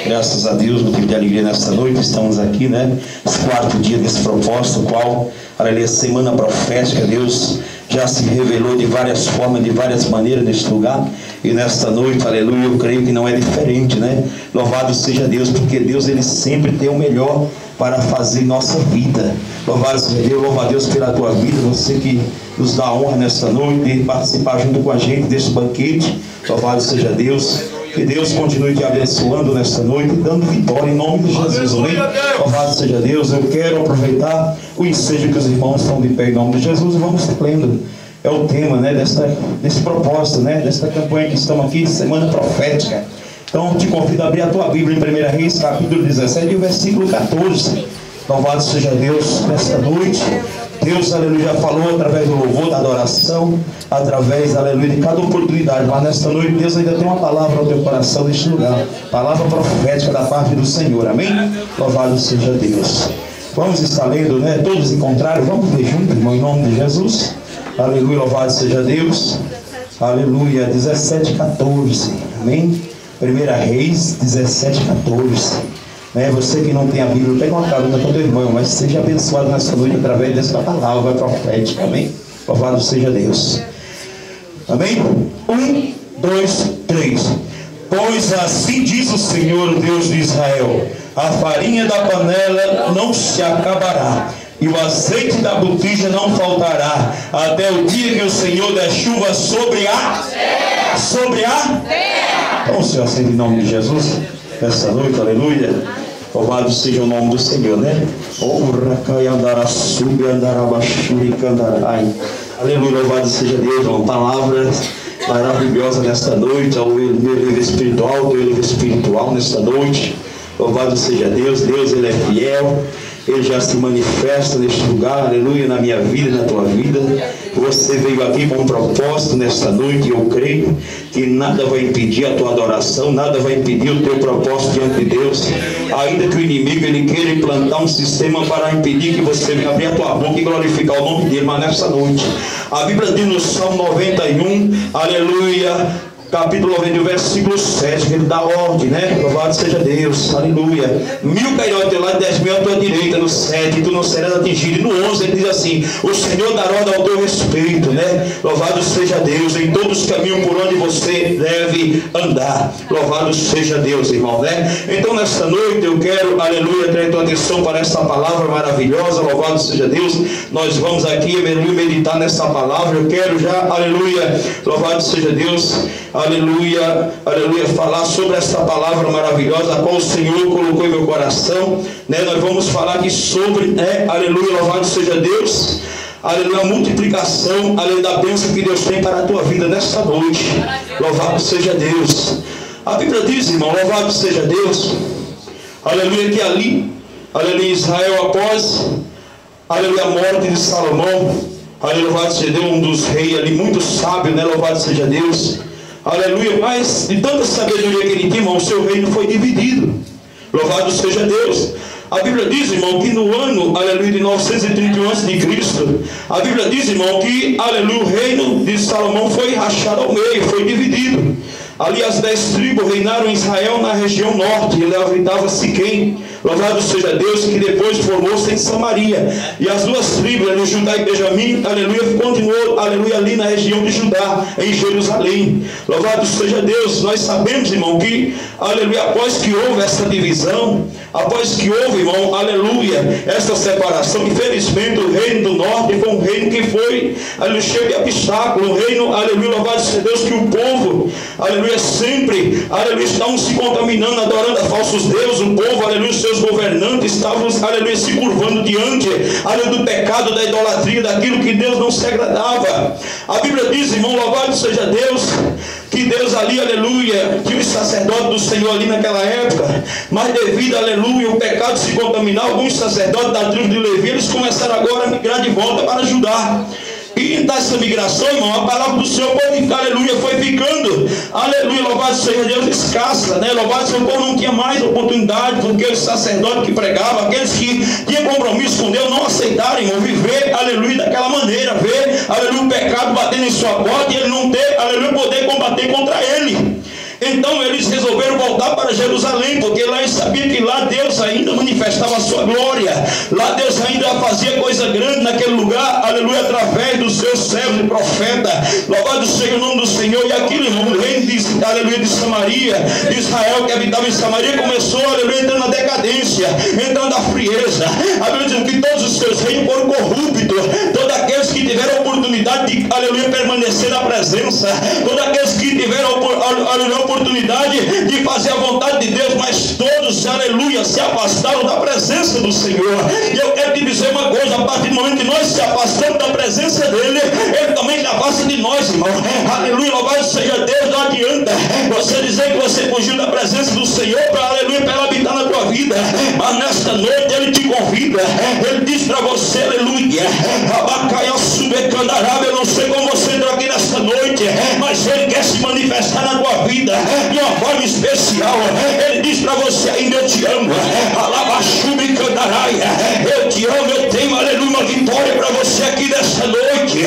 Graças a Deus, motivo de alegria nesta noite, estamos aqui, né? Esse quarto dia desse propósito, qual, aleluia, semana profética, Deus já se revelou de várias formas, de várias maneiras neste lugar. E nesta noite, aleluia, eu creio que não é diferente, né? Louvado seja Deus, porque Deus, Ele sempre tem o melhor para fazer em nossa vida. Louvado seja Deus, louva a Deus pela tua vida, você que nos dá a honra nesta noite de participar junto com a gente deste banquete. Louvado seja Deus. Que Deus continue te abençoando nesta noite, dando vitória em nome de Jesus. Amém? Louvado seja Deus. Eu quero aproveitar o ensejo que os irmãos estão de pé em nome de Jesus e vamos lendo. É o tema, né, desse propósito, né, desta campanha que estamos aqui, semana profética. Então te convido a abrir a tua Bíblia em 1 Reis, capítulo 17, e o versículo 14. Louvado seja Deus nesta noite. Deus, aleluia, já falou através do louvor, da adoração, através, aleluia, de cada oportunidade. Mas nesta noite Deus ainda tem uma palavra ao teu coração neste lugar. Palavra profética da parte do Senhor. Amém? Louvado seja Deus. Vamos estar lendo, né? Todos encontraram. Vamos ler juntos, irmão, em nome de Jesus. Aleluia, louvado seja Deus. Aleluia, 17:14. Amém? 1 Reis 17:14. Você que não tem a Bíblia, pega uma carona com teu irmão, mas seja abençoado nessa noite através dessa palavra profética. Amém? Louvado seja Deus. Amém? 1, 2, 3. Pois assim diz o Senhor, o Deus de Israel: a farinha da panela não se acabará, e o azeite da botija não faltará, até o dia que o Senhor der chuva sobre a terra. Sobre a terra. Então, Senhor, assim, em nome de Jesus, essa noite, aleluia. Louvado seja o nome do Senhor, né? Aleluia, louvado seja Deus. Uma palavra maravilhosa nesta noite. Ao meu livro espiritual, ao teu livro espiritual nesta noite. Louvado seja Deus. Deus, Ele é fiel. Ele já se manifesta neste lugar, aleluia, na minha vida e na tua vida. Você veio aqui com um propósito nesta noite, e eu creio que nada vai impedir a tua adoração, nada vai impedir o teu propósito diante de Deus. Ainda que o inimigo ele queira implantar um sistema para impedir que você venha abrir a tua boca e glorificar o nome dele, mas nessa noite, a Bíblia diz no Salmo 91, aleluia, capítulo 91, versículo 7, que ele dá ordem, né? Louvado seja Deus, aleluia. 1000 cairão ao teu lado, 10.000 à tua direita, no 7, e tu não serás atingido. E no 11 ele diz assim: o Senhor dará ordem ao teu respeito, né? Louvado seja Deus, em todos os caminhos por onde você deve andar. Louvado seja Deus, irmão, né? Então nesta noite eu quero, aleluia, trazer tua atenção para essa palavra maravilhosa. Louvado seja Deus. Nós vamos aqui, aleluia, meditar nessa palavra. Eu quero já, aleluia, louvado seja Deus, aleluia, aleluia, falar sobre essa palavra maravilhosa, a qual o Senhor colocou em meu coração, né? Nós vamos falar aqui sobre, né? Aleluia, louvado seja Deus, aleluia, a multiplicação, além da bênção que Deus tem para a tua vida nesta noite. Louvado seja Deus. A Bíblia diz, irmão, louvado seja Deus, aleluia, que ali, aleluia, Israel, após, aleluia, a morte de Salomão, aleluia, louvado seja Deus, um dos reis ali, muito sábio, né? Louvado seja Deus. Aleluia, mas de tanta sabedoria que ele tinha, irmão, o seu reino foi dividido. Louvado seja Deus. A Bíblia diz, irmão, que no ano, aleluia, de 931 a.C., a Bíblia diz, irmão, que, aleluia, o reino de Salomão foi rachado ao meio, foi dividido. Ali as 10 tribos reinaram em Israel na região norte, e lá habitava Siquém. Louvado seja Deus, que depois formou-se em Samaria. E as duas tribos, aleluia, Judá e Benjamim, aleluia, continuou, aleluia, ali na região de Judá, em Jerusalém. Louvado seja Deus. Nós sabemos, irmão, que, aleluia, após que houve essa divisão, após que houve, irmão, aleluia, essa separação, infelizmente o reino do norte foi um reino que foi, aleluia, cheio de obstáculos. Um reino, aleluia, louvado seja Deus, que o povo, aleluia, sempre, aleluia, estavam se contaminando, adorando a falsos deuses. O povo, aleluia, seus governantes estavam, aleluia, se curvando diante, aleluia, do pecado, da idolatria, daquilo que Deus não se agradava. A Bíblia diz, irmão, louvado seja Deus, que Deus ali, aleluia, que os sacerdotes do Senhor ali naquela época, mas devido, aleluia, o pecado se contaminar, alguns sacerdotes da tribo de Levi, eles começaram agora a migrar de volta para ajudar. E dessa migração, irmão, a palavra do Senhor, aleluia, foi ficando, aleluia, louvado seja Deus, escassa, né? Louvado seja o povo, não tinha mais oportunidade, porque os sacerdotes que pregavam, aqueles que tinham compromisso com Deus, não aceitaram, irmão, viver, aleluia, daquela maneira, ver, aleluia, o pecado batendo em sua porta e ele não ter, aleluia, poder combater contra ele. Então eles resolveram voltar para Jerusalém, porque lá eles sabiam que lá Deus ainda manifestava a sua glória, lá Deus ainda fazia coisa grande naquele lugar, aleluia, através dos seus servos e profetas. Louvado seja o nome do Senhor. E aquele reino de, aleluia, de Samaria, de Israel, que habitava em Samaria, começou, aleluia, entrando na decadência, entrando na frieza. A Bíblia diz que todos os seus reinos foram corruptos. Todos aqueles que tiveram a oportunidade de, aleluia, permanecer na presença, todos aqueles que tiveram a oportunidade de fazer a vontade de Deus, mas todos, aleluia, se afastaram da presença do Senhor. E eu quero te dizer uma coisa: a partir do momento que nós se afastamos da presença dele, ele também se afasta de nós, irmão. Aleluia, louvado seja Deus. Não adianta você dizer que você fugiu da presença do Senhor para, aleluia, para ela habitar na tua vida. Mas nesta noite ele te convida, ele diz para você, aleluia, eu não sei como você entrou aqui nesta noite, mas ele quer se manifestar na tua vida de uma forma especial. Ele diz para você ainda: eu te amo, eu te amo, eu tenho, aleluia, uma vitória para você aqui nesta noite.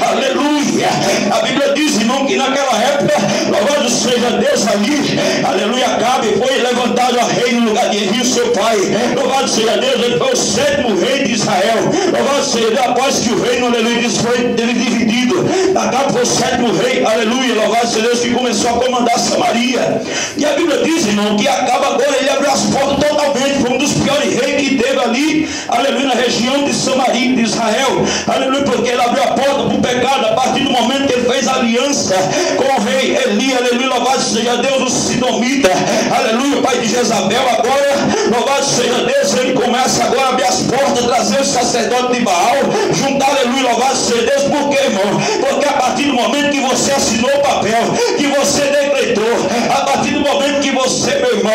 Aleluia. A Bíblia diz, irmão, que naquela época, louvado seja Deus, ali, aleluia, Acabe foi levantado a rei no lugar de Elias, seu pai. Louvado seja Deus, ele foi o 7º rei de Israel. Louvado seja Deus, após que o reino, aleluia, foi dividido, Acabe foi o 7º rei, aleluia, louvado seja Deus, que começou a comandar Samaria. E a Bíblia diz, irmão, que Acabe agora ele abriu as portas totalmente. Foi um dos piores reis que teve ali, aleluia, na região de Samaria, de Israel, aleluia, porque ele abriu a porta para o pecado. A partir do momento que ele fez aliança com o rei Eli, aleluia, louvado seja Deus, o Sidomita, aleluia, o pai de Jezabel. Agora, louvado seja Deus, ele começa agora a abrir as portas, trazer os sacerdotes de Baal, juntar, aleluia, louvado seja Deus. Por quê, irmão? Porque a partir do momento que você assinou o papel, que você decretou, a partir do momento que você, meu irmão,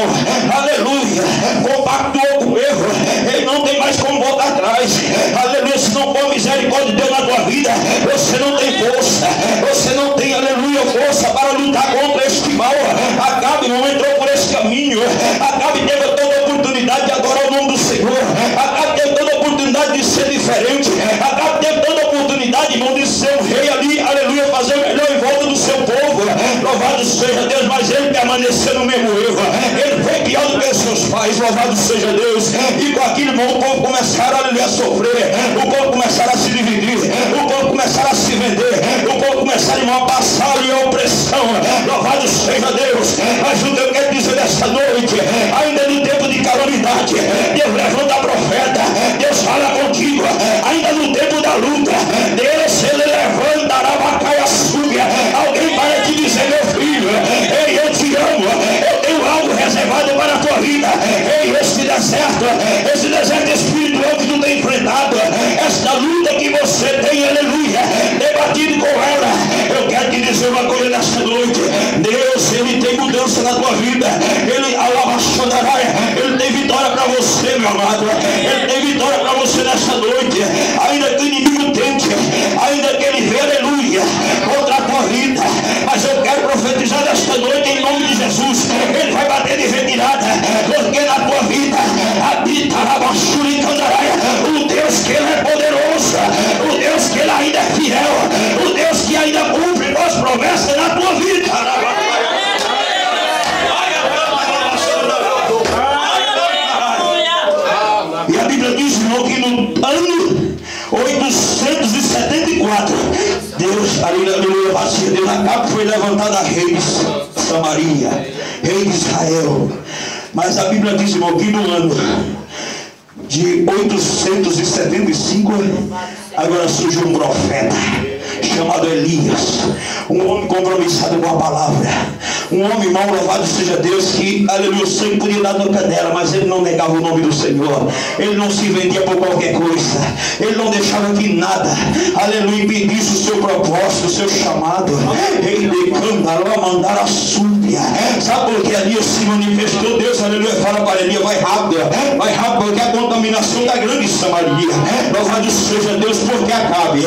aleluia, compactuou com o erro, ele não tem mais como voltar atrás. Aleluia, se não for misericórdia de Deus na tua vida, você não tem força, você não tem, aleluia, força para lutar contra este mal. Acabe não entrou por esse caminho. Acabe teve toda a oportunidade de adorar o nome do Senhor. Acabe teve toda a oportunidade de ser diferente. Acabe teve toda a oportunidade, irmão, de ser um rei ali, aleluia, fazer o melhor em volta do seu povo. Louvado seja Deus, mas ele permaneceu no mesmo erro. Ele foi criado pelos seus pais, louvado seja Deus. E com aquilo, irmão, o povo começaram, aleluia, a sofrer. O povo começaram a se dividir. O povo começaram a se vender. O povo começaram, irmão, a passar ali a opressão. Louvado seja Deus. Mas o que eu quero dizer nesta noite, ainda no tempo de calamidade, Deus levanta a profeta. Deus fala contigo. Ainda no tempo da luta, Deus, ele levanta a Rabacaia Súbia. Alguém para te dizer: meu filho, ei, eu te amo. Eu tenho algo reservado para a tua vida. Ei, esse deserto espiritual que tu tem enfrentado, esta luta que você tem, aleluia, debatido com ela, eu quero te dizer uma coisa nesta noite: Deus, ele tem mudança na tua vida. Ele, ele tem vitória para você, meu amado. Ele tem vitória para você nesta noite. Ainda que o inimigo tente, ainda que ele venha, aleluia, contra a tua vida, mas eu quero profetizar nesta noite em nome de Jesus. Ele vai bater de retirada, porque na tua vida habita o Deus que ele é poderoso, o Deus que ele ainda é fiel, o Deus que ainda cumpre as promessas na tua vida. E a Bíblia diz, irmão, que no ano 874, Deus, aleluia, Deus, Acabe foi levantado a rei de Samaria, rei de Israel. Mas a Bíblia diz, irmão, que no ano de 875, agora surgiu um profeta chamado Elias, um homem compromissado com a palavra, um homem, irmão, louvado seja Deus, que, aleluia, o sangue podia dar no canela, mas ele não negava o nome do Senhor. Ele não se vendia por qualquer coisa. Ele não deixava que nada, aleluia, impedisse o seu propósito, o seu chamado. Ele declarou a mandar a súbia. Sabe por que Elias se manifestou? Deus, aleluia, fala para Elias: vai rápido, porque a contaminação está grande em Samaria. Louvado seja Deus, porque Acabe,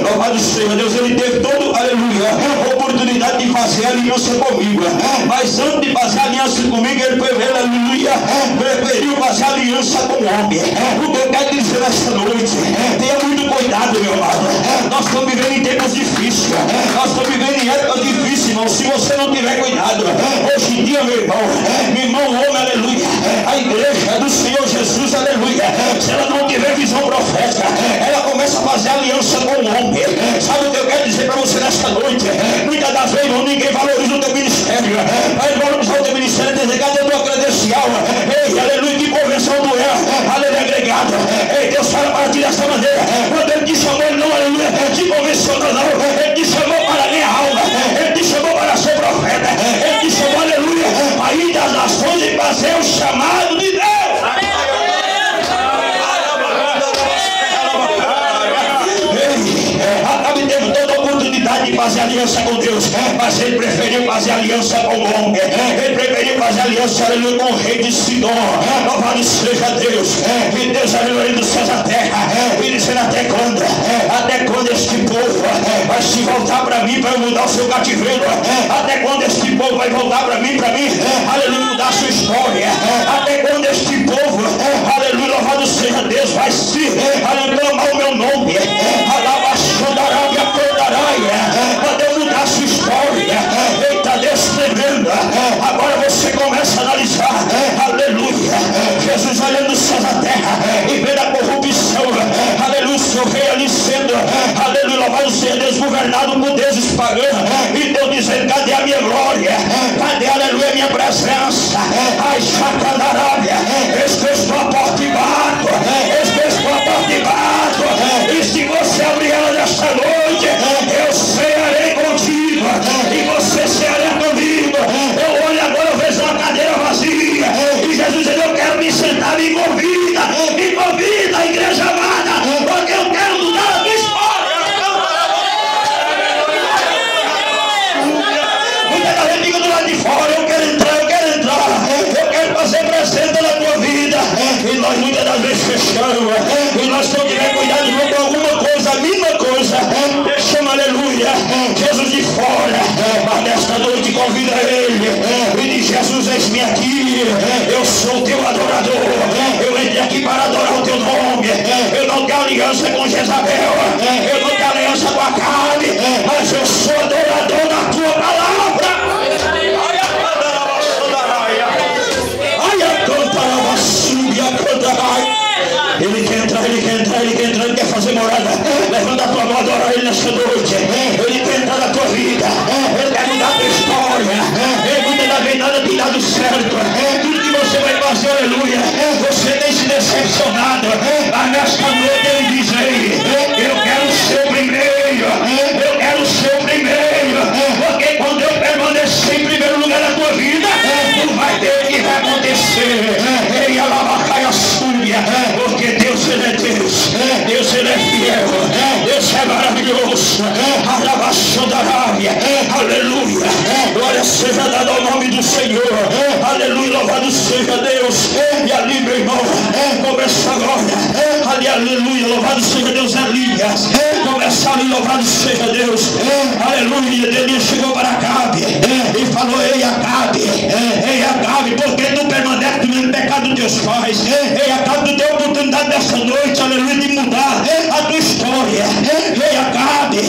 louvado seja Deus, ele teve todo, aleluia, oportunidade oportunidade de fazer aliança comigo. Mas antes de fazer aliança comigo, ele preferiu, aleluia, preferiu fazer aliança com o homem. O que eu quero dizer nesta noite, tenha muito cuidado, meu amado. Nós estamos vivendo em tempos difíceis. Nós estamos vivendo em épocas difíceis, irmão. Se você não tiver cuidado, hoje em dia, meu irmão, o homem, aleluia, a igreja do Senhor Jesus, aleluia, se ela não tiver visão profética, ela começa a fazer aliança com o homem. Sabe o que eu quero dizer para você nesta noite? Muitas das vezes, irmão, ninguém valoriza o teu ministério. Mas valorizar o teu ministério, dizer, cadê o teu credencial? Ei, aleluia, que convenção tu é, aleluia, agregado. Ei, Deus fala para ti dessa maneira. Quando ele te chamou, ele não, aleluia, te convencionou, não. Ele te chamou para ganhar alma. Ele te chamou para ser profeta. Ele te chamou, aleluia, para ir das nações e fazer o chamado de Deus. Acabe tendo toda a oportunidade de fazer aliança com Deus, mas ele preferiu fazer aliança com o homem. Ele preferiu fazer aliança, aleluia, com o rei de Sidom. Louvado seja Deus. E Deus, aleluia, dos céus à terra. E dizendo, até quando este povo vai se voltar para mim, para mudar o seu cativeiro? Até quando este povo vai voltar para mim, aleluia, mudar a sua história? Até quando este povo, aleluia, louvado seja Deus, vai se, aleluia, clamar o meu nome? Poder mudar a sua história. Eita, Deus tremendo. Agora você começa a analisar, aleluia, Jesus olhando dos céus à terra e vendo a corrupção, aleluia, o seu rei ali sendo, aleluia, louvado seja Deus, governado por deuses pagãos. E Deus dizendo, cadê a minha glória? Cadê, aleluia, a minha presença? Ai, Chacandarábia, eis que eu estou a porta e bato. Eis que eu estou a porta e bato. E se você abrir ela nesta noite, eu cearei contigo e você ceará comigo. Eu olho agora, eu vejo uma cadeira vazia e Jesus diz, eu quero me sentar, me convida, igreja amada, porque eu quero mudar a tua história. Muita gente fica do lado de fora, eu quero entrar, eu quero fazer presente na tua vida. E nós muitas das vezes fechamos, e nós não tivermos cuidado com alguma coisa, a mínima coisa, deixamos, aleluia, Jesus de fora. Mas nesta noite convida ele e diz, Jesus, eis-me aqui, eu sou teu adorador, eu entrei aqui para adorar o teu nome. Eu não tenho aliança com Jezabel, eu não tenho aliança com Acabe, mas eu sou adorador da tua palavra. Ele quer entrar, ele quer fazer morada. Levanta a tua mão, adora ele nesta noite. Ele quer entrar na tua vida, ele quer mudar a tua história. Ele muitas das vezes nada tem dado certo. Tudo que você vai fazer, aleluia, você tem se decepcionado. Mas nesta noite ele diz, ei, eu quero ser o primeiro, eu quero ser o primeiro. Porque quando eu permanecer em primeiro lugar na tua vida, tu vai ter o que vai acontecer. Ei, alabacaia súbia, porque Deus, ele é Deus, Deus, ele é fiel, Deus é maravilhoso. Aleluia, glória seja dada ao nome do Senhor. Aleluia, louvado seja Deus. E ali, meu irmão, começa agora, ali, aleluia, louvado seja Deus, Elias, começa ali, louvado seja Deus. Aleluia, Elias chegou para Acabe e falou, ei Acabe, porque tu permanece no pecado dos teus pais? Ei Acabe, tu tem a oportunidade dessa noite, aleluia, de mudar a tua história. Ei Acabe,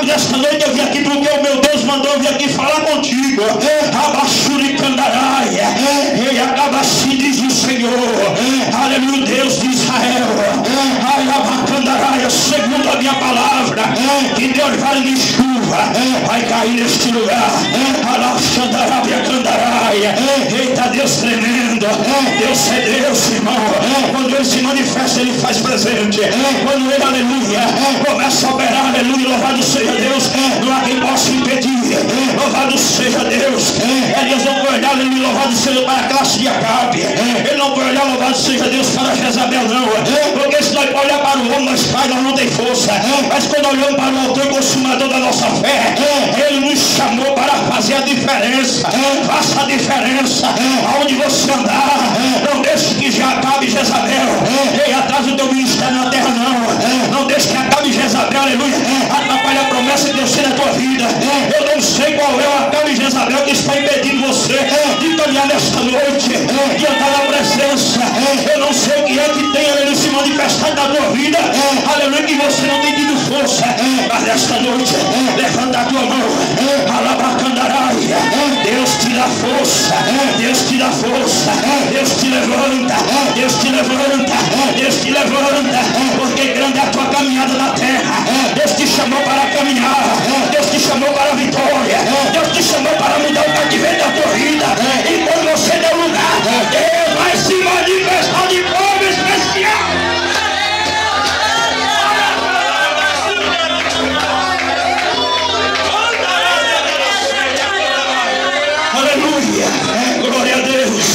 desta noite eu vim aqui porque o meu Deus mandou eu vir aqui falar contigo. Abaxuri Candaraia, ei Acabe, assim diz o Senhor, aleluia, Deus de Israel. Ai, Abacandaraia, segundo a minha palavra, que Deus vai de chuva, vai cair neste lugar. Alaxandarabia Candaraia, eita, Deus tremendo. Deus é Deus, irmão. Quando Ele se manifesta, Ele faz presente. Quando Ele, aleluia, começa a operar, aleluia, louvado seja Deus, não há quem possa impedir. Louvado seja Deus. Elias não foi olhar olhar, louvado seja, para a classe de Acabe. Ele não vai olhar, louvado seja Deus, para Jezabel, não. Porque se nós olhar para o homem, nós não tem força. Mas quando olhamos para o autor e consumador da nossa fé, ele nos chamou para fazer a diferença. Faça a diferença aonde você andar. Não deixe que já acabe Jezabel venha atrás do teu ministério na terra, não. Não deixe que acabe Jezabel, aleluia, atrapalhe a promessa de Deus na tua vida. Eu não sei qual é o acabe Jezabel que está impedindo você de caminhar nesta noite, de andar na presença. Eu não sei o que é que tem, aleluia, se manifestar na tua vida, aleluia, que você não tem tido força. Mas nesta noite, levanta a tua mão, alabacandaraia. Deus te dá força, Deus te dá força, Deus te levanta, Deus te levanta, Deus te levanta, porque grande é a tua caminhada na terra. Deus te chamou para caminhar, Deus te chamou para a vitória, Deus te chamou para mudar o cativeiro da tua vida. E quando você der lugar, Deus vai se manifestar de forma especial. Glória a Deus,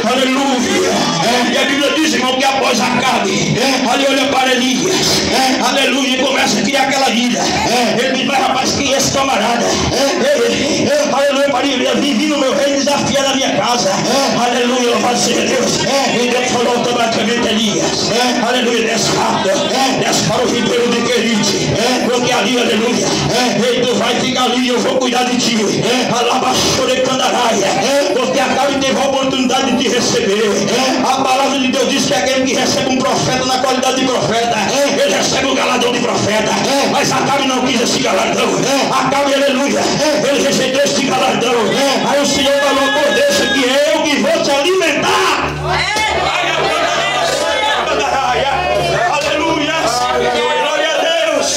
aleluia. E a Bíblia diz, irmão, que após Acabe, ali olha para Elias, aleluia, e começa a criar aquela vida. Ele diz, mas rapaz, quem é esse camarada? Aleluia, para ele vive no meu reino, desafiando a minha casa. Aleluia, louvado seja Deus. E Deus falou automaticamente, Elias, aleluia, desce rápido, desce para o ribeiro de Querite, porque ali, aleluia, ei, tu vai ficar ali, eu vou cuidar de ti. Porque Acabe teve a oportunidade de te receber. A palavra de Deus diz que aquele que recebe um profeta na qualidade de profeta, ele recebe o galardão de profeta. Mas Acabe não quis esse galardão. Acabe, aleluia, ele recebeu esse galardão. Aí o Senhor falou, por deixa que eu que vou te alimentar. Aleluia, glória a Deus.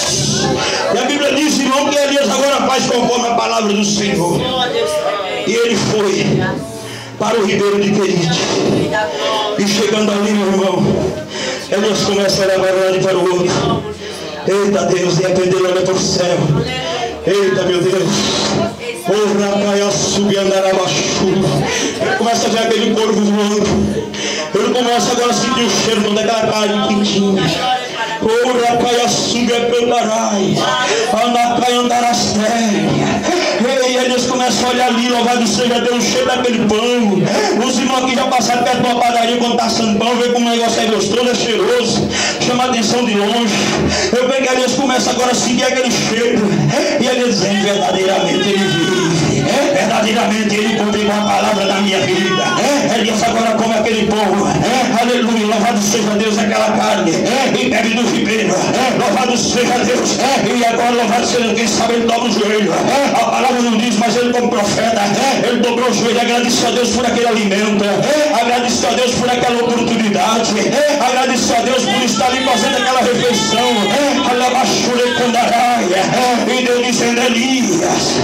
E a Bíblia diz, irmão, que Elias agora faz conforme a palavra do Senhor. E ele foi para o ribeiro de Querite. E chegando ali, meu irmão, Elias começa a olhar para um lado e para o outro. Eita Deus, de repente ele olha para o céu. Eita meu Deus. Ele começa a ver aquele corvo voando. Ele começa agora a sentir o cheiro daquela carne quentinha. E eles começam a olhar ali, louvado seja Deus, cheio daquele pão. Os irmãos que já passaram perto de uma padaria quando está assando pão, vê como o negócio é gostoso, é cheiroso, chama a atenção de longe. Eu peguei eles, começam agora a sentir aquele cheiro. E eles dizem, verdadeiramente ele vive, verdadeiramente ele cumpre com a palavra da minha vida. Elias agora come aquele pão, aleluia, louvado seja Deus, aquela carne, e bebe do ribeiro, louvado seja Deus. E agora, louvado seja, quem sabe ele dobra o joelho. A palavra não diz, mas ele como profeta, ele dobrou o joelho, agradeceu a Deus por aquele alimento, agradeceu a Deus por aquela oportunidade, agradeceu a Deus por estar ali fazendo aquela refeição. E Deus dizendo, Elias,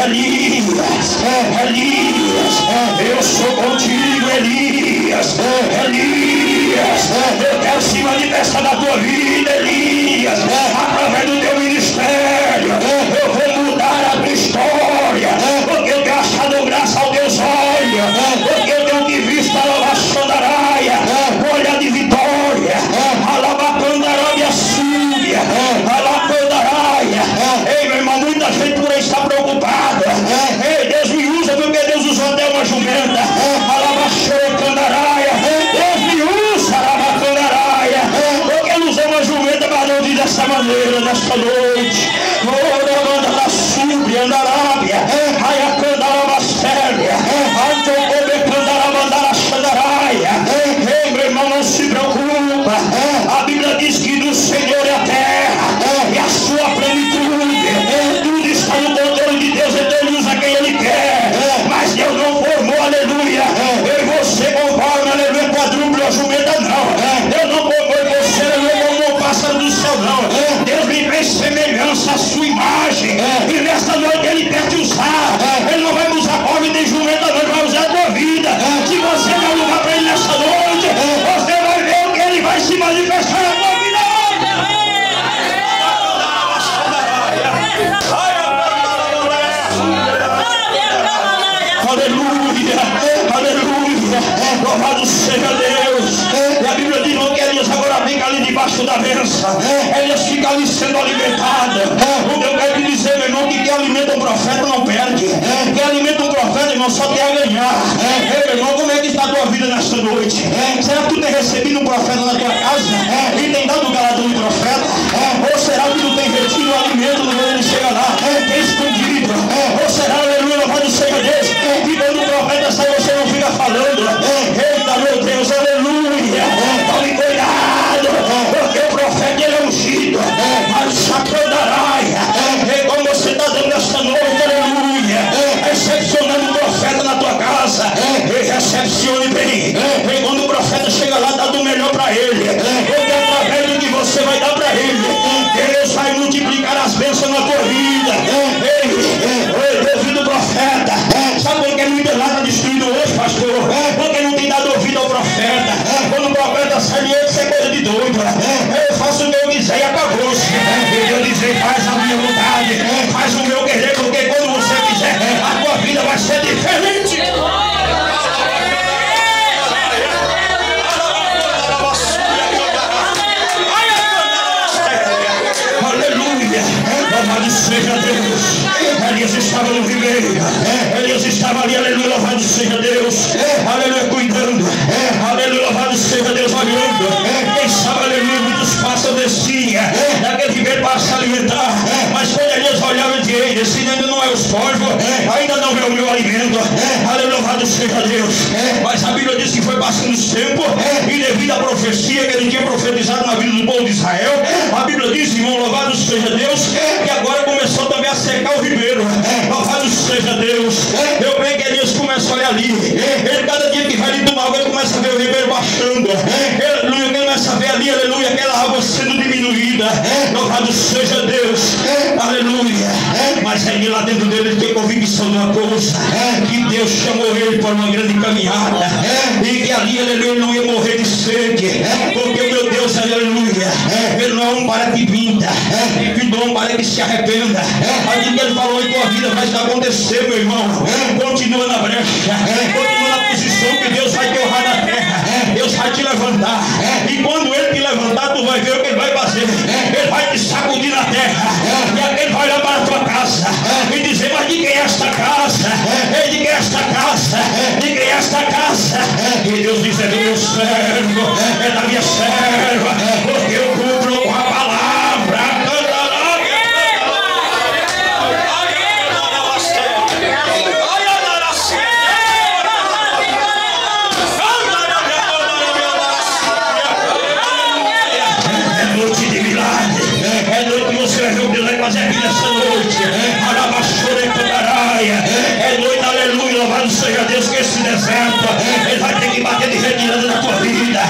Elias, Elias, eu sou contigo, Elias, Elias, eu quero se manifestar na tua vida, Elias, através do teu ministério, eu vou mudar a tua história, porque eu tenho achado graça ao Deus olhos, porque eu tenho que visto a Lavaxandaraia, olha de vitória, a Lavacandaráia súbia, a Lavacandaráia. Ei, meu irmão, muita gente por aí está preocupada. Ei, Deus me usa porque Deus usou até uma jumenta, a Lavaxandaraia. Deus me usa, a Lavacandaráia, porque ele usou uma jumenta, mas não diz dessa maneira, nesta noite. Louvado seja Deus. E a Bíblia diz que Elias agora fica ali debaixo da mesa. Elias fica ali sendo alimentado. O que eu quero te dizer, meu irmão, que quem alimenta um profeta não perde. Quem alimenta um profeta, irmão, só tem a ganhar. Meu irmão, como é que está a tua vida nesta noite? Será que tu tem recebido um profeta na tua casa e tem dado o galardão do profeta? Ou será que tu tem retido o alimento quando ele chega lá? Tem escondido? Ou será, aleluia, louvado seja Deus, que quando o profeta sai você não fica falando? Eita, meu Deus, aleluia. Tome cuidado, porque o profeta ele é ungido. Mas sacandaraia, como você está dando esta noite, aleluia, recepcionando o profeta na tua casa, recepcione bem. E quando o profeta chega lá, dá do melhor para ele, porque através do que você vai dar para ele, Deus vai multiplicar as bênçãos na tua vida. Ei, Deus do profeta, sabe por que muita lá está destruído hoje, pastor? Porque não tem dado ouvido ao profeta. Quando o profeta sai de ele, isso é coisa de doido. Eu faço o que eu quiser e acabou-se. Eu dizer, faz a minha vontade, faz o meu querer, porque quando você quiser, a tua vida vai ser diferente. Aleluia, louvado seja Deus. Elias estava no ribeiro, Elias estava ali, aleluia, louvado seja Deus, aleluia, cuidando, aleluia, louvado seja Deus, olhando. Quem sabe, aleluia, muitos pássaros desciam daquele ribeiro para se alimentar, mas quando Elias olhava e dizia, esse ainda não é os corvos, ainda não é o meu alimento, aleluia, louvado seja Deus. Mas a Bíblia diz que foi passando os tempos, e devido à profecia que ele tinha profetizado na vida do povo de Israel, a Bíblia diz, irmão, louvado seja Deus, que agora começou também a secar o ribeiro. Louvado seja Deus. Eu creio que Elias começa a olhar ali. Ele, cada dia que vai ali tomar água, ele começa a ver o ribeiro baixando. Aleluia, ele começa a ver ali, aleluia, aquela água sendo diminuída. Louvado seja Deus. Aleluia. Mas aí lá dentro dele ele tem convicção de uma coisa, que Deus chamou ele para uma grande caminhada, e que ali, aleluia, ele não ia morrer de sede, porque meu Deus, aleluia, ele não é um para que pinta, e não é um para que se arrependa. Aquilo que ele falou em tua vida vai acontecer, meu irmão. Continua na brecha, continua na posição que Deus vai te honrar na terra. Deus vai te levantar, e quando ele te levantar, tu vai ver o que ele vai fazer. Ele vai te sacudir na terra, e ele vai olhar para a tua casa e dizer, mas de quem é esta casa? De quem é esta casa? De quem é esta casa? E Deus diz, é do meu servo, é da minha serva, porque eu cumpro com a palavra. Mas é aqui nessa noite, é noite, aleluia, louvado seja Deus, que esse deserto, ele vai ter que bater de retirada na tua vida.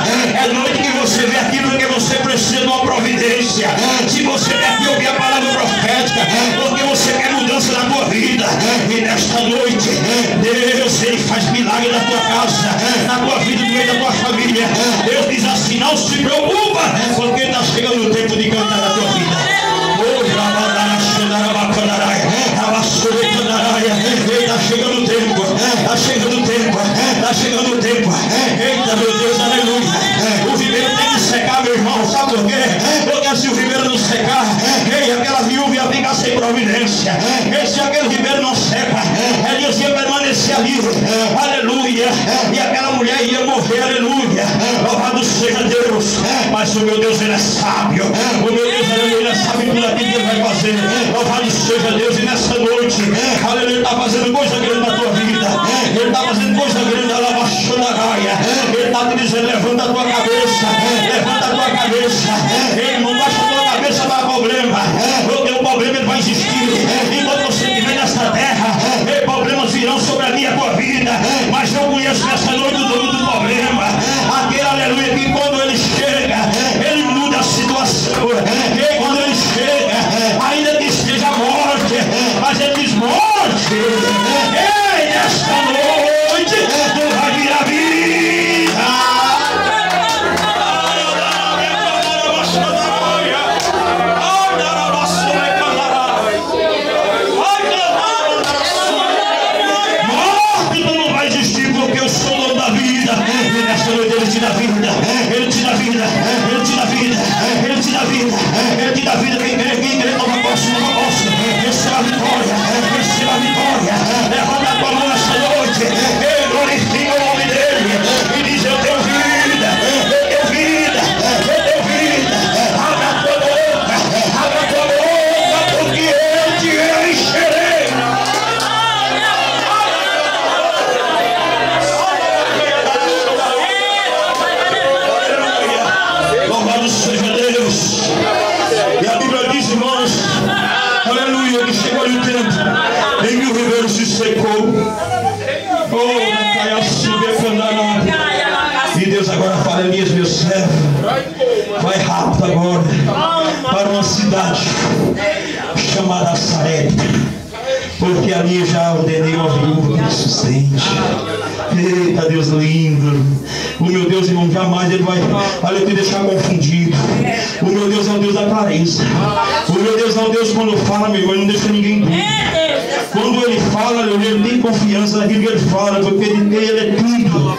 É noite que você vê aquilo que você precisa de uma providência. Se você quer aqui ouvir a palavra profética, porque você quer mudança na tua vida, e nesta noite, Deus, ele faz milagre na tua casa, na tua vida, no meio da tua família. Deus diz assim, não se preocupa, porque está chegando o tempo de cantar na tua vida. Está chegando o tempo, está chegando o tempo, está chegando o tempo. Eita, meu Deus, aleluia. O ribeiro tem que secar, meu irmão, sabe por quê? Porque se o ribeiro não secar, aquela viúva ia ficar sem providência. Se aquele ribeiro não seca, Elias ia permanecer ali, aleluia, e aquela mulher ia morrer, aleluia. Louvado seja Deus. Mas o meu Deus, ele é sábio. O meu Deus, ele é sábio tudo aquilo que ele vai fazer. Louvado seja Deus. E nessa noite, aleluia, ele está fazendo coisa grande na tua vida. Ele está fazendo coisa grande, ele está te dizendo, levanta a tua cabeça, levanta a tua cabeça. Ele não baixa a tua cabeça para problema, porque o problema ele vai existir. Enquanto você estiver nessa terra, problemas virão sobre a minha e a tua vida. Mas eu conheço nessa noite o dono do problema, aquele, aleluia, que quando ele chega, ele muda a situação. E quando ele chega, ainda que esteja morte, mas ele diz morte. Ei, nesta noite, E Deus agora fala: Elias, meu servo, vai rápido agora para uma cidade chamada Sarepta, porque ali já ordenei uma viúva que me sustente. Eita, Deus lindo. O meu Deus, irmão, jamais Ele vai te deixar confundido. O meu Deus é o Deus da clareza. O meu Deus é o Deus, quando fala, meu irmão, Ele não deixa ninguém dúvida. Quando Ele fala, Ele tem confiança naquilo que Ele fala, porque Ele é tudo.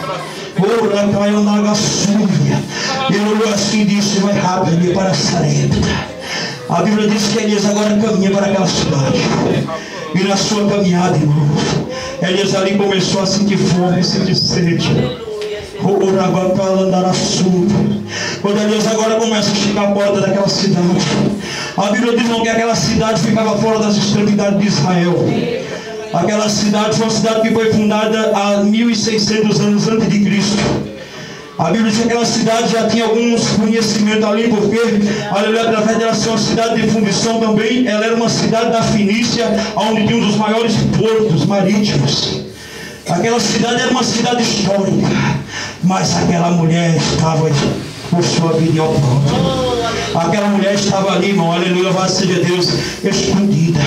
Ele olhou assim e disse: vai rápido ali para Sarepta. A Bíblia diz que Elias agora caminha para aquela cidade. E na sua caminhada, irmão, Elias ali começou a sentir fome, sentir sede. Quando Elias agora começa a chegar à porta daquela cidade, a Bíblia diz que aquela cidade ficava fora das extremidades de Israel. Aquela cidade foi uma cidade que foi fundada há 1600 anos antes de Cristo. A Bíblia diz que aquela cidade já tinha alguns conhecimentos ali, porque, aleluia, através dela ser uma cidade de fundição também, ela era uma cidade da Fenícia, onde tinha um dos maiores portos marítimos. Aquela cidade era uma cidade histórica, mas aquela mulher estava por sua vida em oprobio. Aquela mulher estava ali, irmão, aleluia, louvado seja Deus, escondida.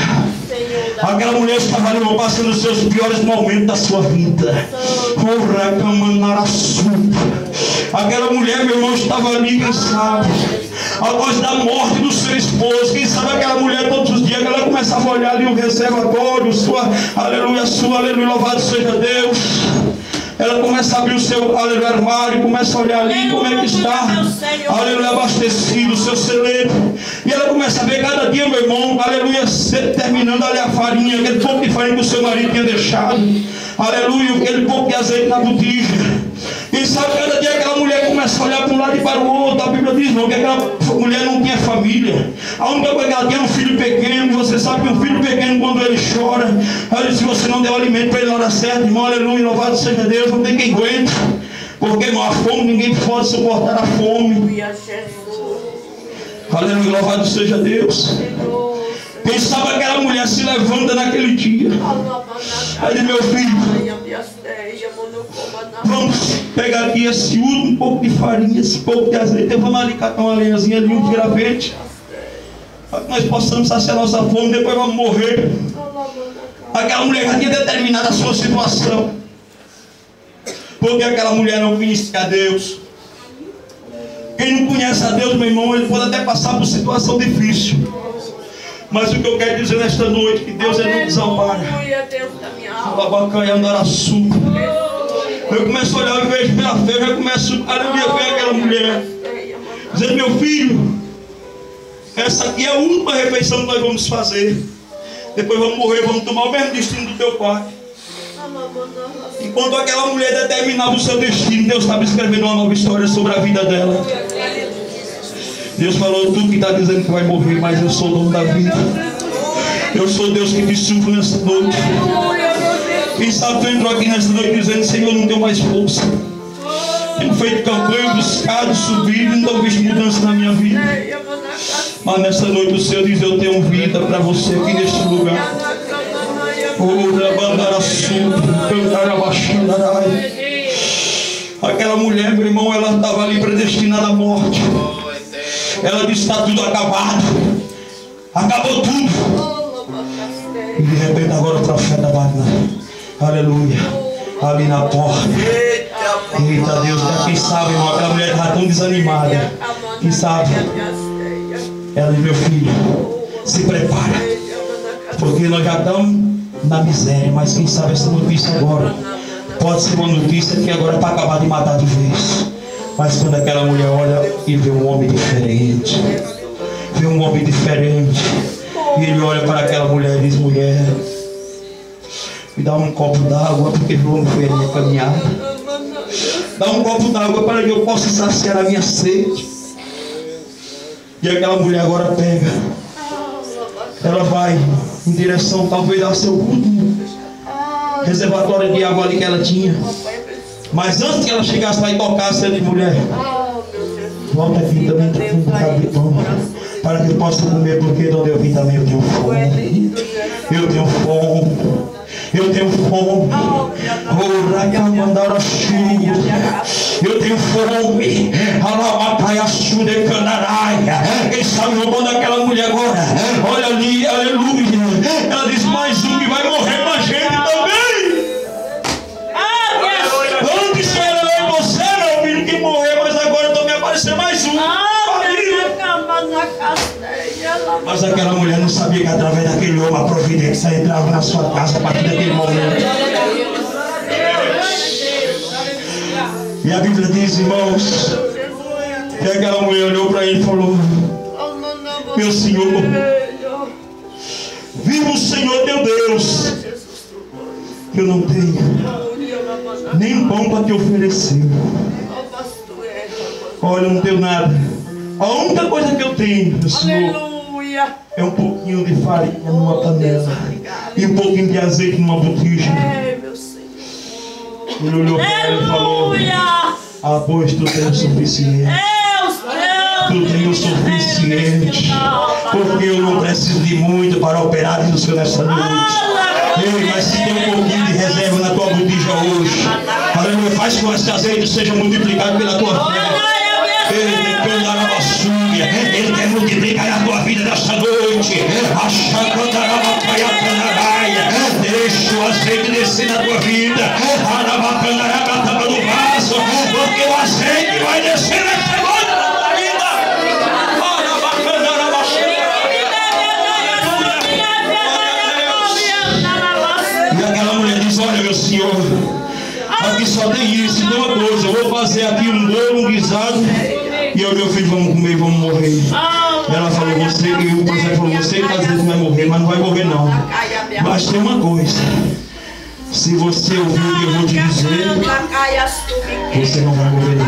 Aquela mulher estava ali, irmão, passando os seus piores momentos da sua vida. Aquela mulher, meu irmão, estava ali, quem sabe, após da morte do seu esposo. Quem sabe aquela mulher todos os dias, ela começava a olhar ali o reservatório, aleluia, louvado seja Deus. Ela começa a abrir o seu, aleluia, armário, começa a olhar ali como é que está, aleluia, abastecido o seu celeiro. E ela começa a ver cada dia, meu irmão, aleluia, terminando ali a farinha, aquele pouco de farinha que o seu marido tinha deixado, aleluia, aquele pouco de azeite na botija. Quem sabe cada dia aquela mulher começa a olhar para um lado e para o outro. A Bíblia diz não, que aquela mulher não tinha família. A única coisa que ela tinha era um filho pequeno. Você sabe que um filho pequeno, quando ele chora, se você não der o alimento para ele na hora certa, irmão, aleluia, louvado seja Deus, não tem quem aguente. Porque, irmão, a fome, ninguém pode suportar a fome. Aleluia, louvado seja Deus. Quem sabe aquela mulher se levanta naquele dia. Aí diz: meu filho, vamos pegar aqui esse último pouco de farinha, esse pouco de azeite. Vamos ali catar uma lenhazinha ali, um gravete, para que nós possamos saciar nossa fome. Depois vamos morrer. Aquela mulher já tinha determinado a sua situação, porque aquela mulher não conhecia a Deus. Quem não conhece a Deus, meu irmão, ele pode até passar por situação difícil, mas o que eu quero dizer nesta noite, que Deus ele não desampara. Eu começo a olhar e vejo pela fé, eu começo a ver aquela mulher, dizendo: meu filho, essa aqui é a última refeição que nós vamos fazer. Depois vamos morrer, vamos tomar o mesmo destino do teu pai. Enquanto aquela mulher determinava o seu destino, Deus estava escrevendo uma nova história sobre a vida dela. Deus falou: tu que está dizendo que vai morrer, mas eu sou o dono da vida. Eu sou Deus que te supro nesta noite. Quem sabe tu entrou aqui nesta noite dizendo: Senhor, não tenho mais força. Tenho feito campanha, buscado, subido, não estou visto mudança na minha vida. Mas nesta noite o Senhor diz: eu tenho vida para você aqui neste lugar. Aquela mulher, meu irmão, ela estava ali predestinada à morte. Ela disse: está tudo acabado. Acabou tudo. E de repente agora o profeta Wagner, aleluia, ali na porta. Eita Deus, quem sabe, irmão, aquela mulher estava tão desanimada. Quem sabe? Ela diz: meu filho, se prepara, porque nós já estamos na miséria. Mas quem sabe essa notícia agora pode ser uma notícia que agora está acabado de matar de vez. Mas quando aquela mulher olha e vê um homem diferente, vê um homem diferente, e ele olha para aquela mulher e diz: mulher, me dá um copo d'água, porque longe foi a minha caminhada. Dá um copo d'água para que eu possa saciar a minha sede. E aquela mulher agora pega, ela vai em direção talvez ao seu último reservatório de água ali que ela tinha. Mas antes que ela chegasse lá e tocasse, ela disse: mulher, volta aqui também, tem um bocado de pão, para que eu possa comer, porque de onde eu vim também eu tenho fome. Eu tenho fome. Eu tenho fome. Eu tenho fome. Quem sabe roubando aquela mulher agora? Olha ali, aleluia. Ela diz: mais um que vai morrer, mais gente também. Antes só era eu e você, meu filho, que morreu, mas agora também apareceu mais um. Mas aquela mulher não sabia que através daquele homem a providência entrava na sua casa a partir daquele momento. E a Bíblia diz, irmãos, que aquela mulher olhou para ele e falou: meu Senhor, viva o Senhor teu Deus, que eu não tenho nem pão para te oferecer. Olha, eu não tenho nada. A única coisa que eu tenho, meu Senhor, é um pouquinho de farinha numa panela e um pouquinho de azeite numa botija. Ele olhou para ela e falou: ah, pois tu tens o suficiente. Tu tens o suficiente. Porque eu não preciso de muito para operar no Senhor nessa noite. Ei, mas se tem um pouquinho de reserva na tua botija hoje, aleluia, faz com que esse azeite seja multiplicado pela tua fé. Ele quer multiplicar a tua vida nessa noite. Deixa o azeite descer na tua vida. No vaso, porque o azeite vai descer nessa noite na tua vida. E aquela mulher diz: olha, meu Senhor, aqui só tem isso. Então uma coisa, eu vou fazer aqui um bolo, um guisado, e eu e meu filho vamos comer e vamos morrer. Ela falou: você, e o profeta falou: você está dizendo que vai morrer, mas não vai morrer não. Mas tem uma coisa: se você ouvir o que eu vou te dizer, você não vai morrer não.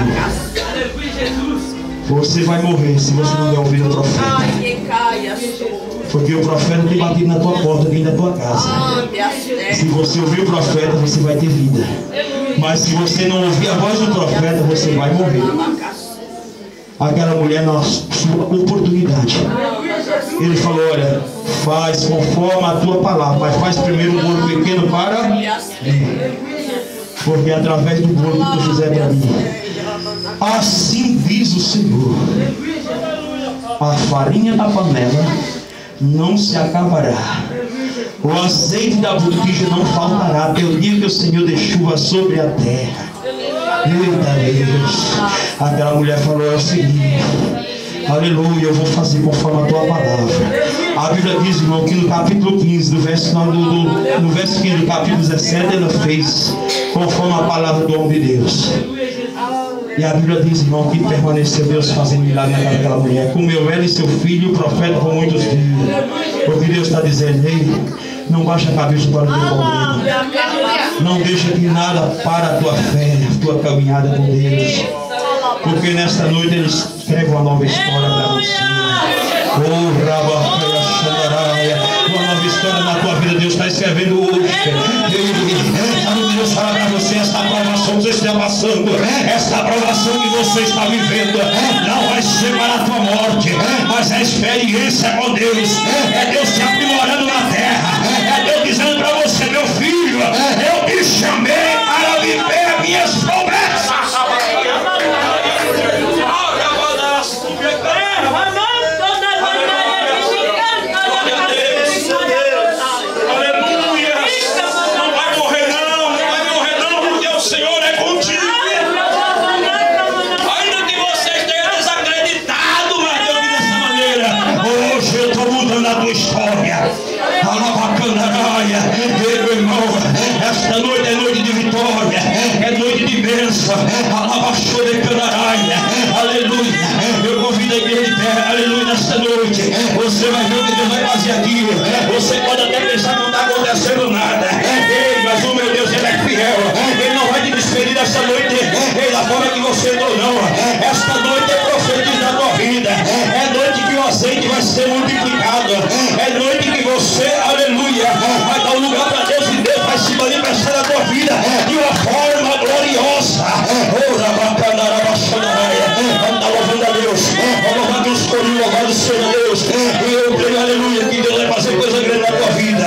Você vai morrer se você não der ouvir o profeta. Porque o profeta tem batido na tua porta, dentro da tua casa. Se você ouvir o profeta, você vai ter vida. Mas se você não ouvir a voz do profeta, você vai morrer. Aquela mulher, na sua oportunidade, ele falou: olha, faz conforme a tua palavra, mas faz primeiro um bolo pequeno para mim, porque através do bolo que tu fizer para mim, assim diz o Senhor, a farinha da panela não se acabará, o azeite da botija não faltará até o dia que o Senhor dê chuva sobre a terra. Eita Deus. Aquela mulher falou: é o seguinte, aleluia, eu vou fazer conforme a tua palavra. A Bíblia diz, irmão, que no capítulo 15, no verso 15 do capítulo 17, ela fez conforme a palavra do homem de Deus. E a Bíblia diz, irmão, que permaneceu Deus fazendo milagre naquela mulher. Comeu ela e seu filho, o profeta, por muitos dias. Porque Deus está dizendo: ei, não baixa a cabeça para o teu problema. Não deixa que nada para a tua fé, a tua caminhada com Deus. Porque nesta noite Ele escreve uma nova história para você. Uma nova história na tua vida Deus está escrevendo hoje. Deus fala para você: esta aprovação que você está passando, esta aprovação que você está vivendo, não vai ser para a tua morte, mas é experiência com Deus. É Deus te aprimorando na terra. É Deus dizendo para você: meu filho, eu te chamei para viver as minhas promessas. Esta noite é noite de vitória, é noite de bênção. Aleluia. Eu convido a igreja de terra, aleluia, nesta noite. Você vai ver o que Deus vai fazer aqui. Você pode até pensar que não está acontecendo nada. Ei, mas o meu Deus, Ele é fiel. Ele não vai te despedir desta noite. Ei, da forma que você entrou, não. Esta noite é profetiza a tua vida. É noite que o azeite vai ser multiplicado. É noite que você, aleluia, vai dar um lugar para Deus, e Deus vai se manifestar na tua vida de uma forma gloriosa. Anda louvando a Deus, louvando os corinhos, louvado seja Deus. E eu creio, aleluia, que Deus vai fazer coisa grande na tua vida.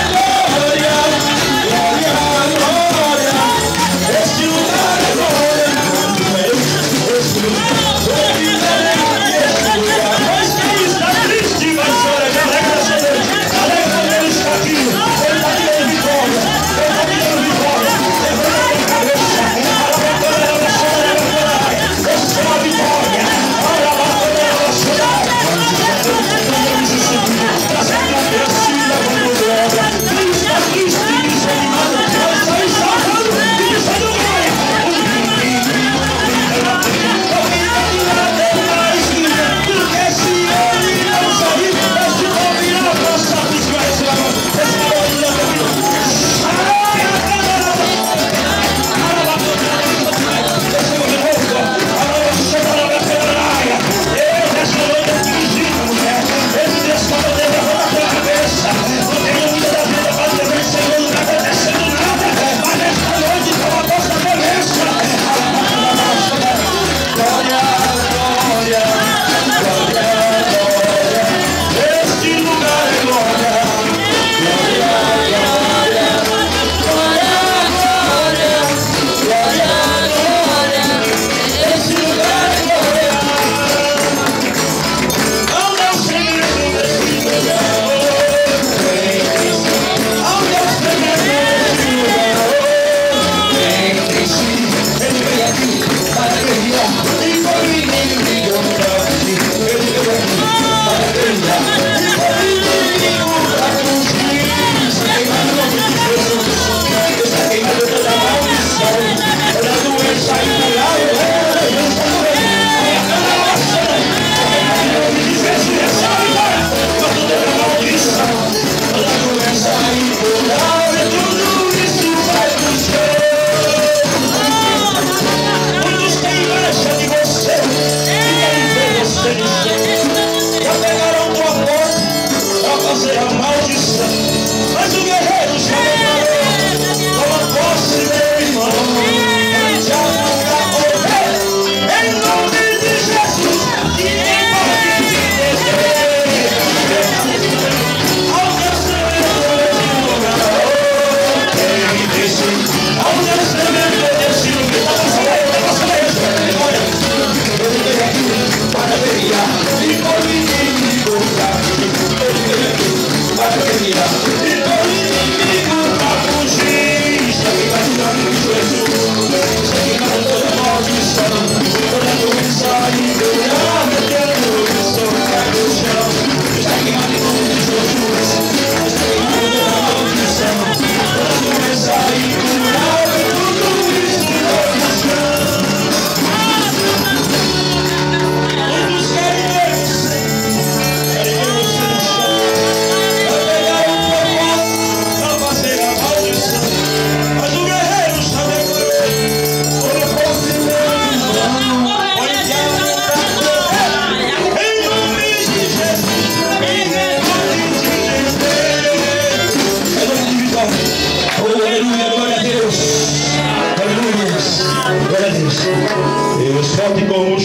Deus forte como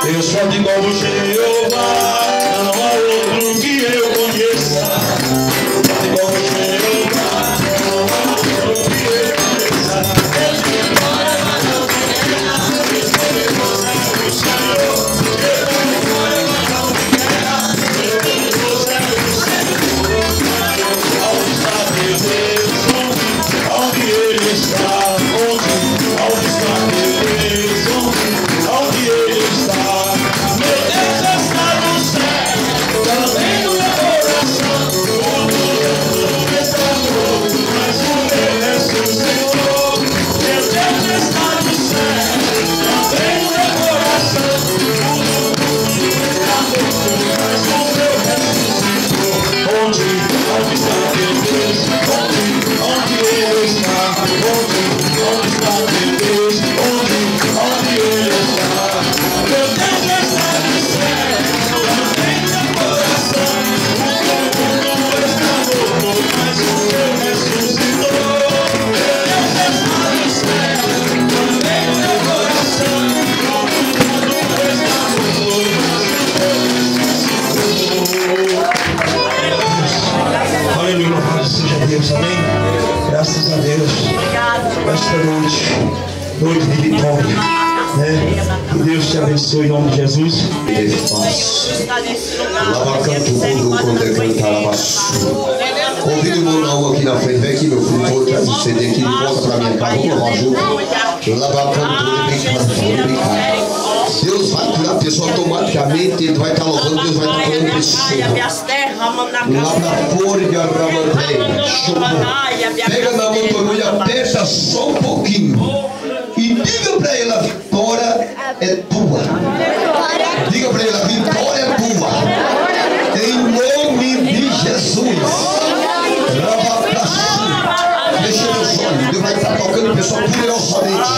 Deus forte como Jeová, não há outro que eu conheça. Forte como Jeová, não há outro que eu conheça. Deus que mora na não guerra, Deus poderoso é o Senhor. Deus que mora na não guerra, Deus poderoso é o Senhor. Onde está meu Deus? Onde Ele está? Onde está meu Deus? Onde Ele está? Meu Deus está no céu, também no meu coração. O mundo está morto, mas o meu ressuscitou. Meu Deus está no céu, também no meu coração. O mundo está morto, mas o meu ressuscitou. Onde está meu Deus? Onde Ele está? Onde está meu Deus? Onde Ele está? Meu Deus está no céu, também no meu coração. O mundo está morto, mas o meu ressuscitou. Meu Deus está no céu, também no meu coração. O mundo está morto, aleluia, louvado seja Deus, amém? Graças a Deus. Esta noite de vitória, né? Que Deus te abençoe em nome de Jesus. Convido o irmão aqui na frente, vem aqui, meu filho, vou trazer o CD aqui de volta para minha casa, vamos louvar junto. Deus vai curar a pessoa automaticamente, ele vai estar louvando, Deus vai estar falando pessoa. Pega na mão do irmão e aperta só um pouquinho. E diga para ele, a vitória é tua. Diga para ele, a vitória é tua. Em nome de Jesus. Deixa meus olhos, Deus vai estar tocando pessoa poderosamente.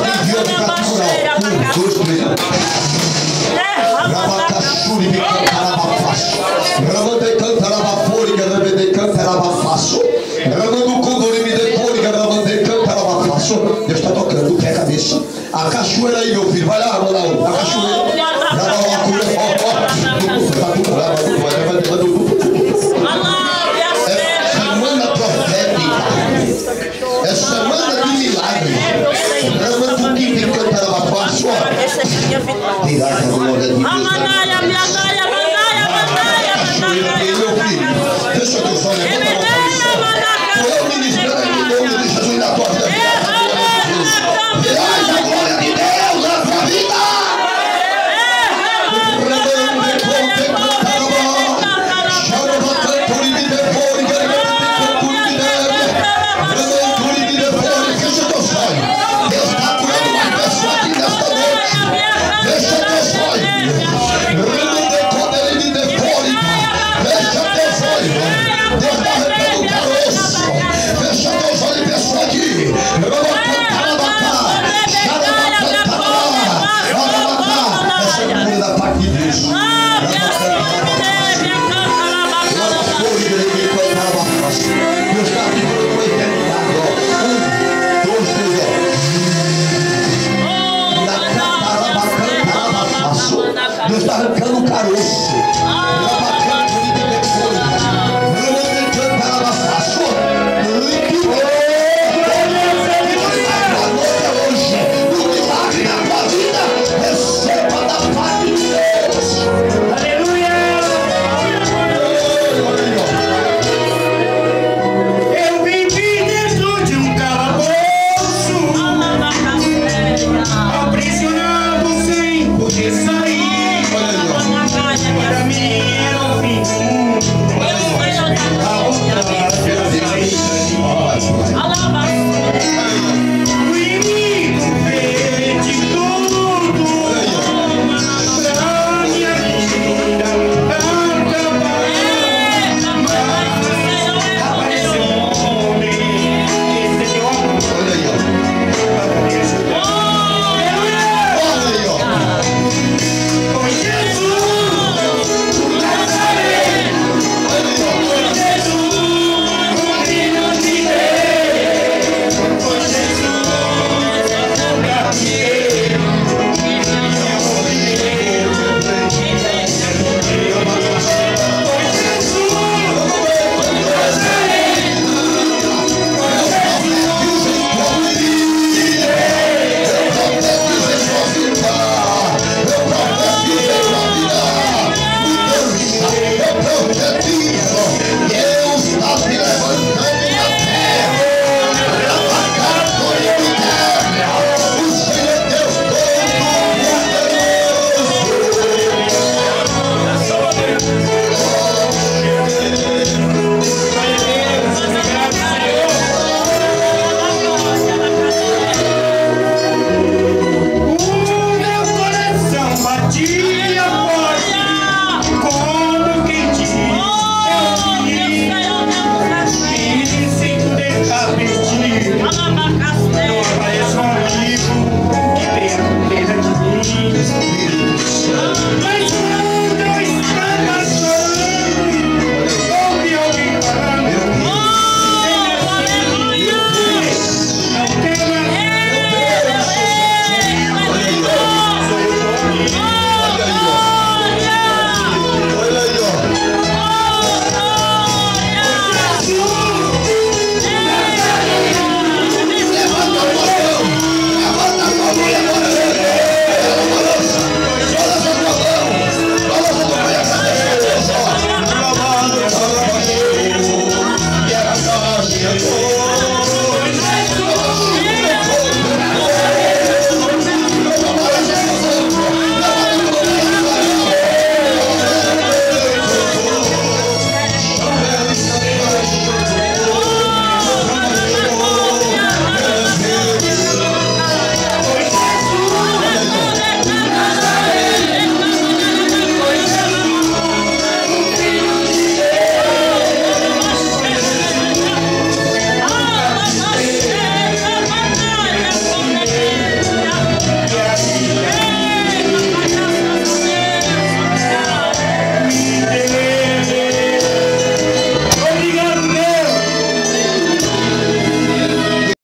desviou de natural. 1, 2, 3. Rabacaxuri me cantarabafaço. Ramande cantarabafori, ramande cantarabafaço. Ramando condori me decori, ramande cantarabafaço. Deus está tocando o pé cabeça. A cachoeira aí, meu filho. Vai lá, Ronaldo. A cachoeira. É semana profética. É semana de milagre. Ramando que me cantarabafaço. Tirar a glória de Deus.